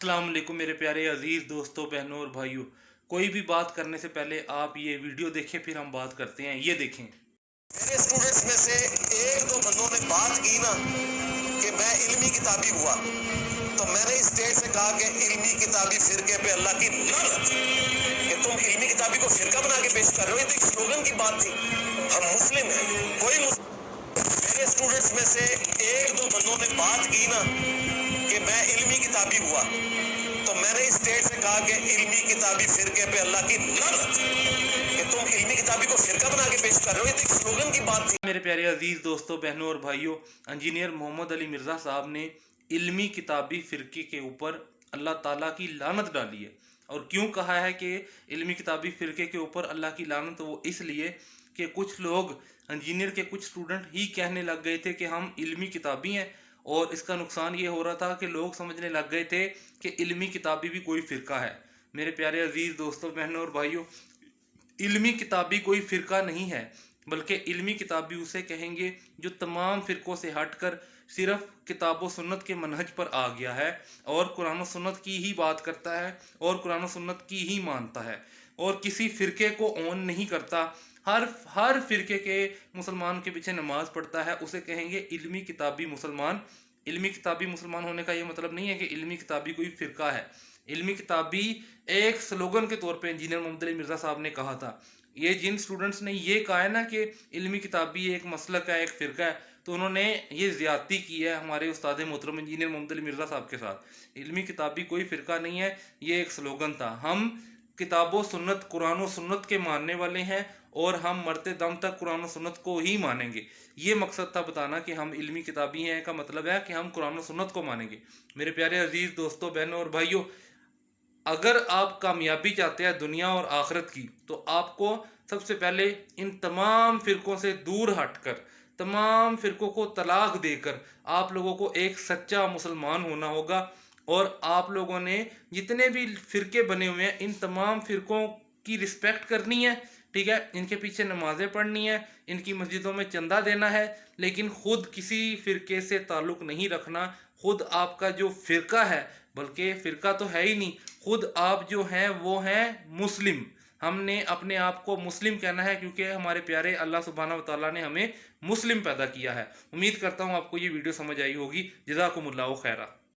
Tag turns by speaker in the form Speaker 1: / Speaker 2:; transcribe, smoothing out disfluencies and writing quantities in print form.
Speaker 1: अस्सलाम वालेकुम मेरे प्यारे अजीज़ दोस्तों, बहनों और भाइयों। कोई भी बात करने से पहले आप ये वीडियो देखें, फिर हम बात करते हैं। ये देखें।
Speaker 2: मेरे स्टूडेंट्स में से एक दो बंदों ने बात की ना कि मैं इल्मी किताबी हुआ, तो मैंने इस स्टेज से कहा कि इल्मी किताबी फिरके पे अल्लाह की लानत, कि तुम इल्मी किताबी को फिरका बना के पेश कर रहे हो। ये तो एक स्लोगन की बात थी। हम मुस्लिम हैं, मेरे स्टूडेंट्स में से एक दो बंदों ने बात की ना कि मैं इल्मी किताबी हुआ, तो मैंने इस स्टेज से कहा कि इल्मी किताबी फिरके पे अल्लाह की लानत, कि तुम इल्मी किताबी को फिरका बना के पेश कर रहे हो। ये तो एक स्लोगन की बात थी।
Speaker 1: मेरे प्यारे अजीज़ दोस्तों, बहनों और भाइयों, इंजीनियर मोहम्मद अली मिर्ज़ा साहब ने इल्मी किताबी फ़िरके के ऊपर अल्लाह ताला की लानत डाली है। और क्यों कहा है कि इल्मी किताबी फ़िरके के ऊपर अल्लाह की लानत? वो इसलिए कि कुछ लोग, इंजीनियर के कुछ स्टूडेंट ही कहने लग गए थे कि हम इल्मी किताबी हैं। और इसका नुकसान ये हो रहा था कि लोग समझने लग गए थे कि इल्मी किताबी भी कोई फ़िरका है। मेरे प्यारे अजीज़ दोस्तों, बहनों और भाइयों, इल्मी किताबी कोई फ़िरका नहीं है, बल्कि इल्मी किताबी उसे कहेंगे जो तमाम फ़िरक़ों से हटकर सिर्फ़ किताब व सुन्नत के मनहज पर आ गया है और कुरान व सुन्नत की ही बात करता है और कुरान व सुन्नत की ही मानता है और किसी फ़िरके को ओन नहीं करता। हर फ़िरके के मुसलमान के पीछे नमाज़ पढ़ता है, उसे कहेंगे इल्मी किताबी मुसलमान। इल्मी किताबी मुसलमान होने का ये मतलब नहीं है कि इल्मी किताबी कोई फ़िरका है। इल्मी किताबी एक स्लोगन के तौर पे इंजीनियर मोहम्मद अली मिर्ज़ा साहब ने कहा था। ये जिन स्टूडेंट्स ने ये कहा है ना कि इल्मी किताबी एक मसलक है, एक फ़िरका है, तो उन्होंने ये ज़्यादती की है हमारे उस्ताद मोहतरम इंजीनियर मोहम्मद अली मिर्ज़ा साहब के साथ। इल्मी किताबी कोई फ़िरका नहीं है, ये एक स्लोगन था। हम किताबो सुन्नत, कुरान व सुन्नत के मानने वाले हैं और हम मरते दम तक कुरान व सुन्नत को ही मानेंगे। ये मकसद था बताना कि हम इल्मी किताबी हैं, का मतलब है कि हम कुरान व सुन्नत को मानेंगे। मेरे प्यारे अजीज़ दोस्तों, बहनों और भाइयों, अगर आप कामयाबी चाहते हैं दुनिया और आखिरत की, तो आपको सबसे पहले इन तमाम फ़िरक़ों से दूर हटकर, तमाम फ़िरक़ों को तलाक देकर आप लोगों को एक सच्चा मुसलमान होना होगा। और आप लोगों ने जितने भी फ़िरके बने हुए हैं, इन तमाम फ़िरक़ों की रिस्पेक्ट करनी है, ठीक है? इनके पीछे नमाज़ें पढ़नी है, इनकी मस्जिदों में चंदा देना है, लेकिन ख़ुद किसी फ़िरके से ताल्लुक़ नहीं रखना। ख़ुद आपका जो फ़िरका है, बल्कि फ़िरका तो है ही नहीं, ख़ुद आप जो हैं वो हैं मुस्लिम। हमने अपने आप को मुस्लिम कहना है, क्योंकि हमारे प्यारे अल्लाह सुब्हानहू व तआला ने हमें मुस्लिम पैदा किया है। उम्मीद करता हूँ आपको ये वीडियो समझ आई होगी। जज़ाकुमुल्लाहु खैरा।